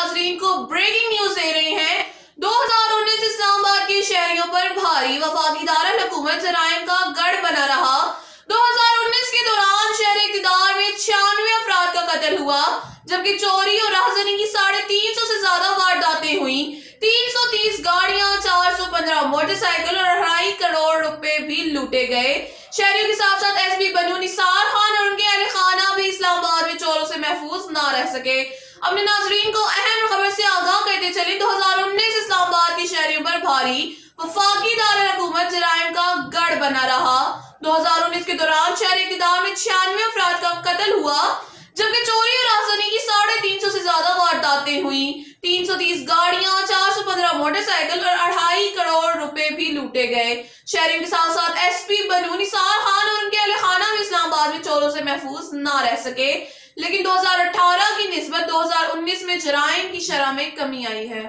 नाजरीन को breaking news दे रहे हैं। 2019 इस्लामाबाद के शहरियों पर भारी वफाकी दारुल हुकूमत जराइम का गढ़ बना रहा। 2019 के दौरान शहर इक़्तिदार में 96 अफराद का कत्ल हुआ, जबकि चोरी और राहज़नी की 350 से ज्यादा वारदातें हुई। 330 गाड़ियां, 415 मोटरसाइकिल और 2.5 करोड़ रुपए भी लूटे गए। शहरियों के साथ साथ एसपी बनू निसार खान और उनके अहले खाना भी इस्लामाबाद में चोरों से महफूज ना रह सके। अपने नाजरीन को अहम खबर से आगाह करते चले। 2019 इस्लामाबाद के शहरियों पर भारी वफाकी दारुल हुकूमत जराइम का गढ़ बना रहा। 2019 के दौरान शहर इक़्तिदार में 96 अफराद का कत्ल हुआ, जबकि चोरी और राहज़नी की 350 से ज्यादा वारदातें हुई। 330 गाड़ियां, 415 मोटरसाइकिल और 2.5 करोड़ रुपए भी लूटे गए। शहरियों के साथ साथ एसपी बनू निसार खान और उनके अहले खाना भी इस्लामाबाद में चोरों से महफूज ना रह सके। लेकिन 2018 की निस्बत 2019 में जराइम की शरह में कमी आई है।